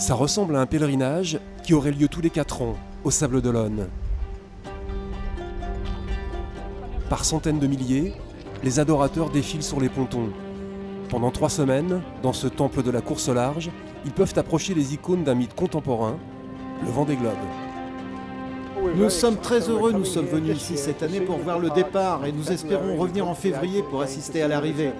Ça ressemble à un pèlerinage qui aurait lieu tous les 4 ans, au Sables d'Olonne. Par centaines de milliers, les adorateurs défilent sur les pontons. Pendant 3 semaines, dans ce temple de la course au large, ils peuvent approcher les icônes d'un mythe contemporain, le Vendée Globe. Nous sommes très heureux, nous sommes venus ici cette année pour voir le départ et nous espérons revenir en février pour assister à l'arrivée.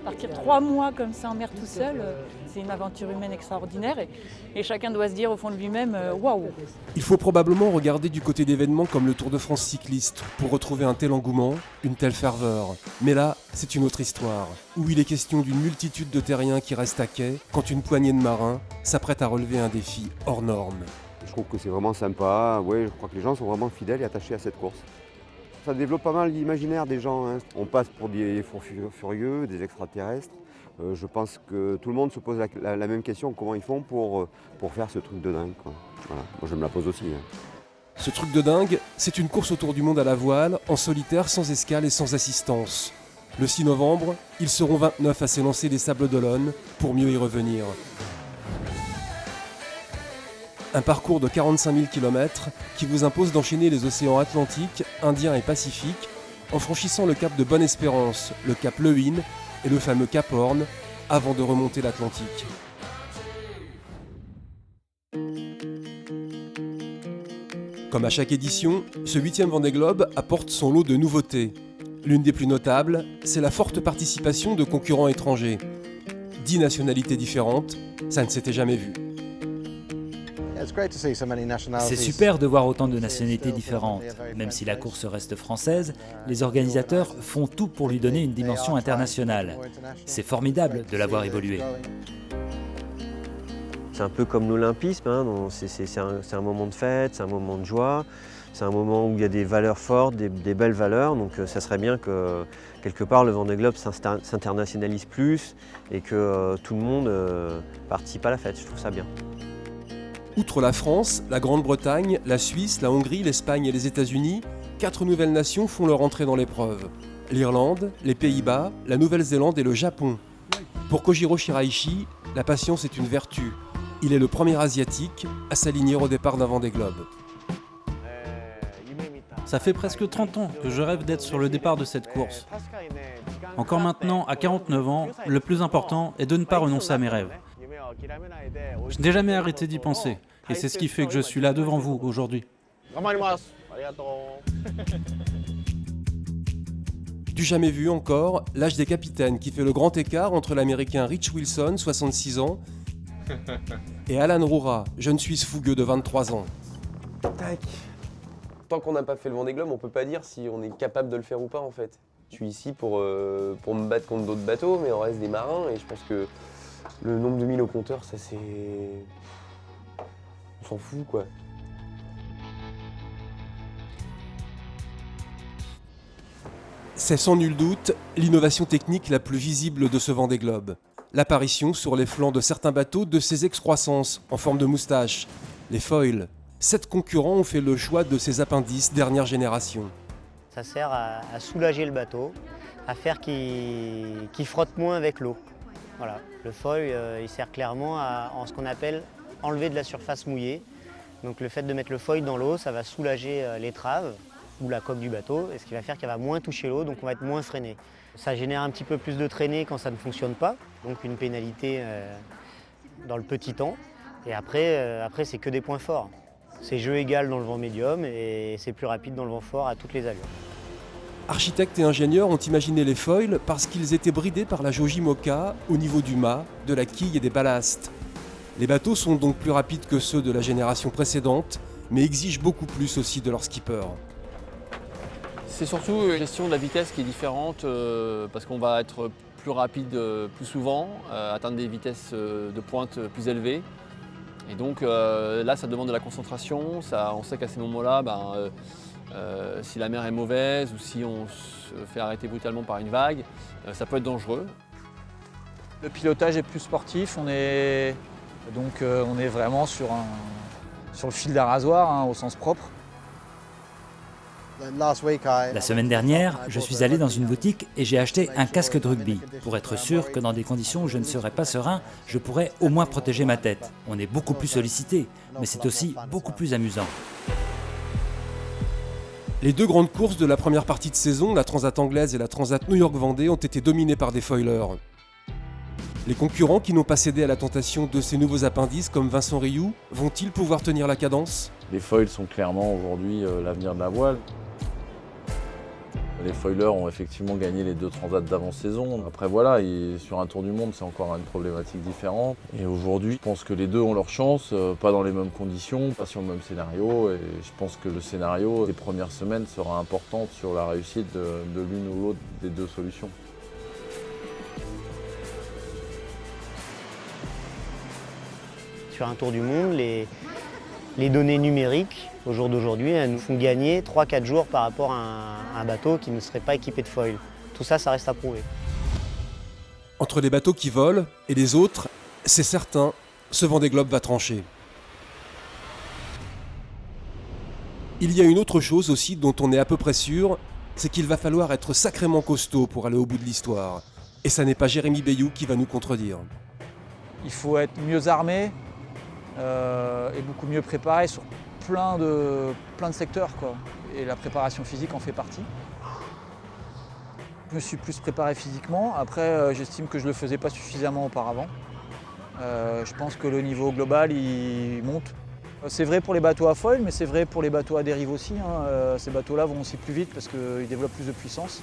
Partir 3 mois comme ça en mer tout seul, c'est une aventure humaine extraordinaire et chacun doit se dire au fond de lui-même waouh. Il faut probablement regarder du côté d'événements comme le Tour de France cycliste pour retrouver un tel engouement, une telle ferveur. Mais là, c'est une autre histoire, où il est question d'une multitude de terriens qui restent à quai quand une poignée de marins s'apprête à relever un défi hors norme. Je trouve que c'est vraiment sympa. Ouais, je crois que les gens sont vraiment fidèles et attachés à cette course. Ça développe pas mal l'imaginaire des gens. On passe pour des fous furieux, des extraterrestres. Je pense que tout le monde se pose la même question, comment ils font pour faire ce truc de dingue, quoi. Voilà. Moi je me la pose aussi. Ce truc de dingue, c'est une course autour du monde à la voile, en solitaire, sans escale et sans assistance. Le 6 novembre, ils seront 29 à s'élancer des Sables d'Olonne pour mieux y revenir. Un parcours de 45 000 km qui vous impose d'enchaîner les océans Atlantique, Indien et Pacifique en franchissant le cap de Bonne-Espérance, le cap Lewin et le fameux cap Horn avant de remonter l'Atlantique. Comme à chaque édition, ce 8e Vendée Globe apporte son lot de nouveautés. L'une des plus notables, c'est la forte participation de concurrents étrangers. 10 nationalités différentes, ça ne s'était jamais vu. C'est super de voir autant de nationalités différentes. Même si la course reste française, les organisateurs font tout pour lui donner une dimension internationale. C'est formidable de la voir évoluer. C'est un peu comme l'olympisme, hein, c'est un moment de fête, c'est un moment de joie, c'est un moment où il y a des valeurs fortes, des belles valeurs, donc ça serait bien que quelque part le Vendée Globe s'internationalise plus et que tout le monde participe à la fête, je trouve ça bien. Outre la France, la Grande-Bretagne, la Suisse, la Hongrie, l'Espagne et les États-Unis, 4 nouvelles nations font leur entrée dans l'épreuve. L'Irlande, les Pays-Bas, la Nouvelle-Zélande et le Japon. Pour Kojiro Shiraishi, la patience est une vertu. Il est le premier Asiatique à s'aligner au départ d'un Vendée Globe. Ça fait presque 30 ans que je rêve d'être sur le départ de cette course. Encore maintenant, à 49 ans, le plus important est de ne pas renoncer à mes rêves. Je n'ai jamais arrêté d'y penser, et c'est ce qui fait que je suis là devant vous aujourd'hui. Du jamais vu encore, l'âge des capitaines qui fait le grand écart entre l'américain Rich Wilson, 66 ans, et Alan Roura, jeune Suisse fougueux de 23 ans. Tac. Tant qu'on n'a pas fait le Vendée Globe, on peut pas dire si on est capable de le faire ou pas en fait. Je suis ici pour me battre contre d'autres bateaux, mais on reste des marins et je pense que le nombre de milles au compteur, ça c'est... On s'en fout quoi. C'est sans nul doute l'innovation technique la plus visible de ce Vendée Globe. L'apparition sur les flancs de certains bateaux de ces excroissances en forme de moustache, les foils. 7 concurrents ont fait le choix de ces appendices dernière génération. Ça sert à soulager le bateau, à faire qu'il frotte moins avec l'eau. Voilà. Le foil, il sert clairement à ce qu'on appelle enlever de la surface mouillée. Donc le fait de mettre le foil dans l'eau, ça va soulager l'étrave ou la coque du bateau, et ce qui va faire qu'elle va moins toucher l'eau, donc on va être moins freiné. Ça génère un petit peu plus de traînée quand ça ne fonctionne pas, donc une pénalité dans le petit temps. Et après c'est que des points forts. C'est jeu égal dans le vent médium et c'est plus rapide dans le vent fort à toutes les allures. Architectes et ingénieurs ont imaginé les foils parce qu'ils étaient bridés par la jauge IMOCA au niveau du mât, de la quille et des ballasts. Les bateaux sont donc plus rapides que ceux de la génération précédente, mais exigent beaucoup plus aussi de leur skipper. C'est surtout la gestion de la vitesse qui est différente parce qu'on va être plus rapide plus souvent, atteindre des vitesses de pointe plus élevées. Et donc là, ça demande de la concentration. On sait qu'à ces moments-là, si la mer est mauvaise ou si on se fait arrêter brutalement par une vague, ça peut être dangereux. Le pilotage est plus sportif. On est vraiment sur le fil d'un rasoir, hein, au sens propre. La semaine dernière, je suis allé dans une boutique et j'ai acheté un casque de rugby pour être sûr que dans des conditions où je ne serais pas serein, je pourrais au moins protéger ma tête. On est beaucoup plus sollicité, mais c'est aussi beaucoup plus amusant. Les deux grandes courses de la première partie de saison, la Transat anglaise et la Transat New York-Vendée, ont été dominées par des foilers. Les concurrents qui n'ont pas cédé à la tentation de ces nouveaux appendices comme Vincent Rioux, vont-ils pouvoir tenir la cadence ? Les foils sont clairement aujourd'hui l'avenir de la voile. Les foilers ont effectivement gagné les deux transats d'avant-saison. Après voilà, sur un tour du monde, c'est encore une problématique différente. Et aujourd'hui, je pense que les deux ont leur chance, pas dans les mêmes conditions, pas sur le même scénario. Et je pense que le scénario des premières semaines sera important sur la réussite de l'une ou l'autre des deux solutions. Sur un tour du monde, les données numériques, au jour d'aujourd'hui, elles nous font gagner 3-4 jours par rapport à un bateau qui ne serait pas équipé de foil. Tout ça, ça reste à prouver. Entre les bateaux qui volent et les autres, c'est certain, ce Vendée Globe va trancher. Il y a une autre chose aussi dont on est à peu près sûr, c'est qu'il va falloir être sacrément costaud pour aller au bout de l'histoire. Et ça n'est pas Jérémy Bayou qui va nous contredire. Il faut être mieux armé et beaucoup mieux préparé sur plein de secteurs, quoi. Et la préparation physique en fait partie. Je me suis plus préparé physiquement. Après, j'estime que je ne le faisais pas suffisamment auparavant. Je pense que le niveau global, il monte. C'est vrai pour les bateaux à foil, mais c'est vrai pour les bateaux à dérive aussi. Ces bateaux-là vont aussi plus vite parce qu'ils développent plus de puissance.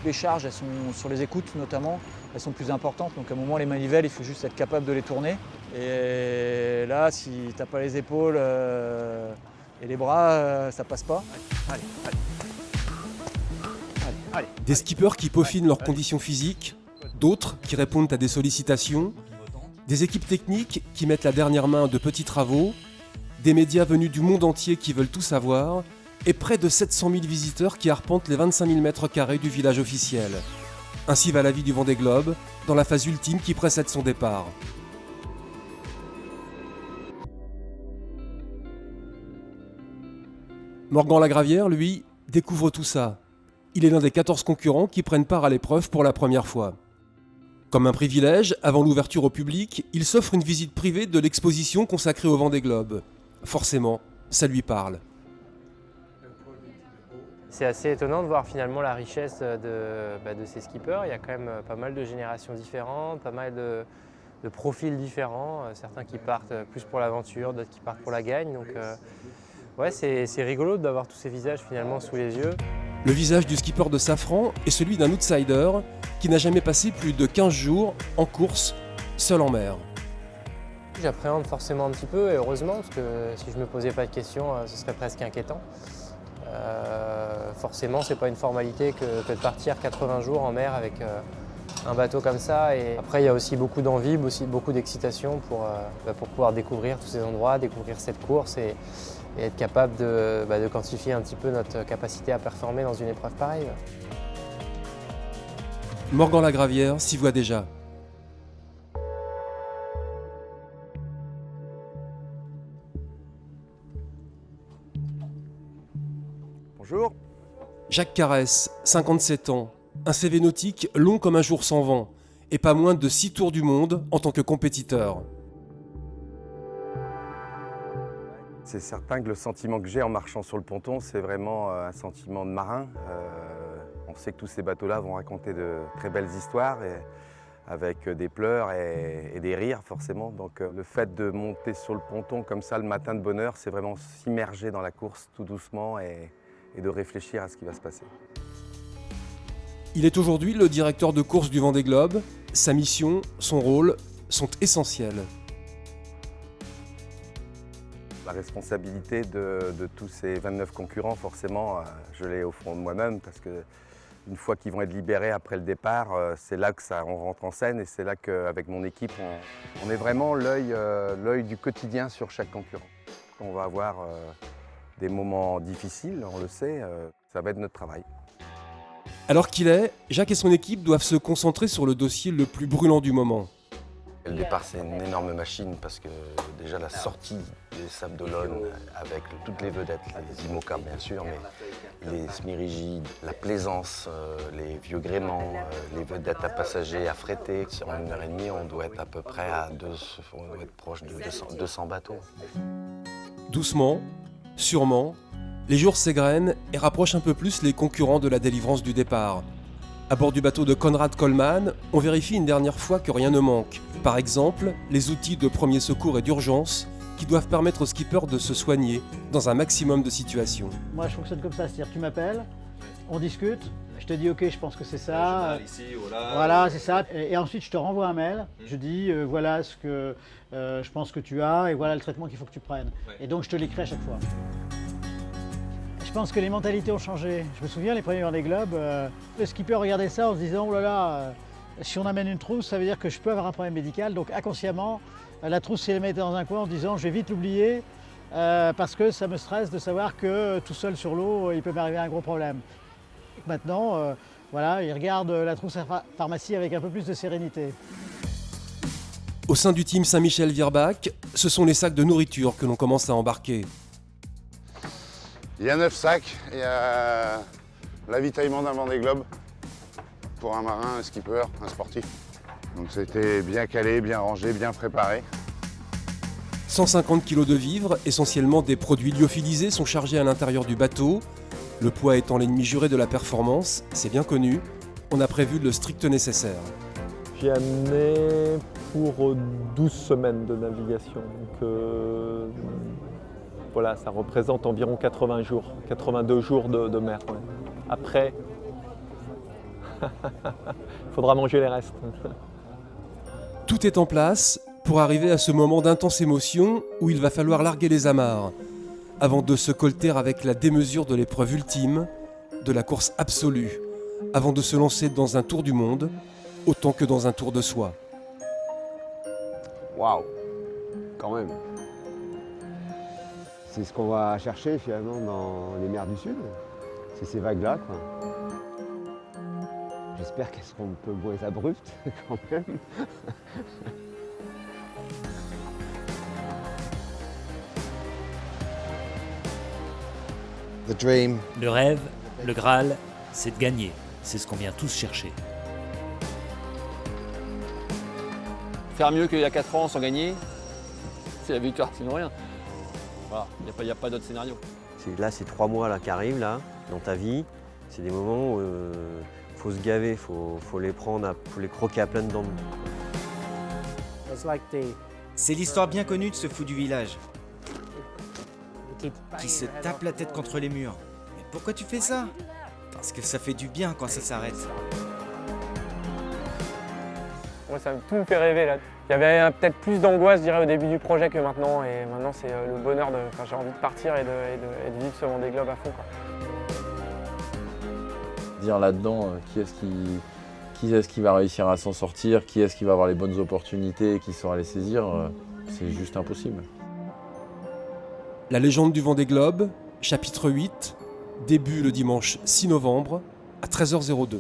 Les charges, elles sont sur les écoutes notamment, elles sont plus importantes. Donc à un moment, les manivelles, il faut juste être capable de les tourner. Et là, si tu n'as pas les épaules et les bras, ça passe pas. Allez. Des skippers qui peaufinent leurs conditions physiques, d'autres qui répondent à des sollicitations, des équipes techniques qui mettent la dernière main à de petits travaux, des médias venus du monde entier qui veulent tout savoir, et près de 700 000 visiteurs qui arpentent les 25 000 m² du village officiel. Ainsi va la vie du Vendée Globe, dans la phase ultime qui précède son départ. Morgan Lagravière, lui, découvre tout ça. Il est l'un des 14 concurrents qui prennent part à l'épreuve pour la première fois. Comme un privilège, avant l'ouverture au public, il s'offre une visite privée de l'exposition consacrée au Vendée Globe. Forcément, ça lui parle. C'est assez étonnant de voir finalement la richesse de ces skippers. Il y a quand même pas mal de générations différentes, pas mal de profils différents. Certains qui partent plus pour l'aventure, d'autres qui partent pour la gagne. Donc ouais, c'est rigolo d'avoir tous ces visages finalement sous les yeux. Le visage du skipper de Safran est celui d'un outsider qui n'a jamais passé plus de 15 jours en course, seul en mer. J'appréhende forcément un petit peu, et heureusement, parce que si je ne me posais pas de questions, ce serait presque inquiétant. Forcément, c'est pas une formalité que de partir 80 jours en mer avec un bateau comme ça. Et après, il y a aussi beaucoup d'envie, aussi beaucoup d'excitation pour pouvoir découvrir tous ces endroits, découvrir cette course et être capable de quantifier un petit peu notre capacité à performer dans une épreuve pareille. Morgan Lagravière s'y voit déjà. Bonjour. Jacques Carès, 57 ans, un CV nautique long comme un jour sans vent, et pas moins de 6 tours du monde en tant que compétiteur. C'est certain que le sentiment que j'ai en marchant sur le ponton, c'est vraiment un sentiment de marin. On sait que tous ces bateaux-là vont raconter de très belles histoires, avec des pleurs et des rires forcément. Donc le fait de monter sur le ponton comme ça le matin de bonne heure, c'est vraiment s'immerger dans la course tout doucement et de réfléchir à ce qui va se passer. Il est aujourd'hui le directeur de course du Vendée Globe. Sa mission, son rôle sont essentiels. La responsabilité de tous ces 29 concurrents, forcément, je l'ai au fond de moi-même parce que une fois qu'ils vont être libérés après le départ, c'est là que on rentre en scène et c'est là qu'avec mon équipe, on est vraiment l'œil du quotidien sur chaque concurrent. On va avoir des moments difficiles, on le sait, ça va être notre travail. Alors qu'il est, Jacques et son équipe doivent se concentrer sur le dossier le plus brûlant du moment. Le départ, c'est une énorme machine parce que déjà la sortie des Sables d'Olonne avec toutes les vedettes, les IMOCA bien sûr, mais les semi-rigides, la Plaisance, les vieux gréments, les vedettes à passagers affrétés. En 1h30, on doit être à peu près on doit être proche de 200 bateaux. Doucement, sûrement, les jours s'égrènent et rapprochent un peu plus les concurrents de la délivrance du départ. À bord du bateau de Konrad Coleman, on vérifie une dernière fois que rien ne manque. Par exemple, les outils de premier secours et d'urgence qui doivent permettre au skipper de se soigner dans un maximum de situations. Moi, je fonctionne comme ça, c'est-à-dire tu m'appelles, on discute, je te dis ok, je pense que c'est ça. Voilà, c'est ça. Et ensuite, je te renvoie un mail, je dis voilà ce que je pense que tu as et voilà le traitement qu'il faut que tu prennes. Et donc, je te l'écris à chaque fois. Je pense que les mentalités ont changé. Je me souviens, les premiers Vendée Globe, le skipper regardait ça en se disant « Oh là là, si on amène une trousse, ça veut dire que je peux avoir un problème médical. » Donc inconsciemment, la trousse, il la mettait dans un coin en se disant « Je vais vite l'oublier parce que ça me stresse de savoir que tout seul sur l'eau, il peut m'arriver un gros problème. » Maintenant, voilà, il regarde la trousse à pharmacie avec un peu plus de sérénité. Au sein du team Saint-Michel-Virbach, ce sont les sacs de nourriture que l'on commence à embarquer. Il y a 9 sacs, il y a l'avitaillement d'un Vendée Globe pour un marin, un skipper, un sportif. Donc c'était bien calé, bien rangé, bien préparé. 150 kg de vivres, essentiellement des produits lyophilisés, sont chargés à l'intérieur du bateau. Le poids étant l'ennemi juré de la performance, c'est bien connu, on a prévu le strict nécessaire. J'ai amené pour 12 semaines de navigation. Donc, voilà, ça représente environ 80 jours, 82 jours de mer. Ouais. Après, il faudra manger les restes. Tout est en place pour arriver à ce moment d'intense émotion où il va falloir larguer les amarres, avant de se colter avec la démesure de l'épreuve ultime, de la course absolue, avant de se lancer dans un tour du monde, autant que dans un tour de soi. Waouh, quand même. C'est ce qu'on va chercher finalement dans les mers du Sud, c'est ces vagues-là, quoi. J'espère qu'elles seront un peu moins abruptes quand même. Le rêve, le Graal, c'est de gagner. C'est ce qu'on vient tous chercher. Faire mieux qu'il y a 4 ans sans gagner, c'est la victoire, sinon rien. Voilà, il n'y a pas d'autre scénario. Là, ces 3 mois là, qui arrivent là, dans ta vie, c'est des moments où il faut se gaver, il faut les prendre, faut les croquer à pleines dents. C'est l'histoire bien connue de ce fou du village qui se tape la tête contre les murs. Mais pourquoi tu fais ça? Parce que ça fait du bien quand ça s'arrête. Moi, tout me fait rêver là. Il y avait peut-être plus d'angoisse, je dirais, au début du projet que maintenant. Et maintenant, c'est le bonheur de. Enfin, j'ai envie de partir et de vivre ce Vendée Globe à fond, quoi. Dire là-dedans qui est-ce qui va réussir à s'en sortir, qui est-ce qui va avoir les bonnes opportunités et qui saura les saisir, c'est juste impossible. La légende du Vendée Globe, chapitre 8, début le dimanche 6 novembre à 13h02.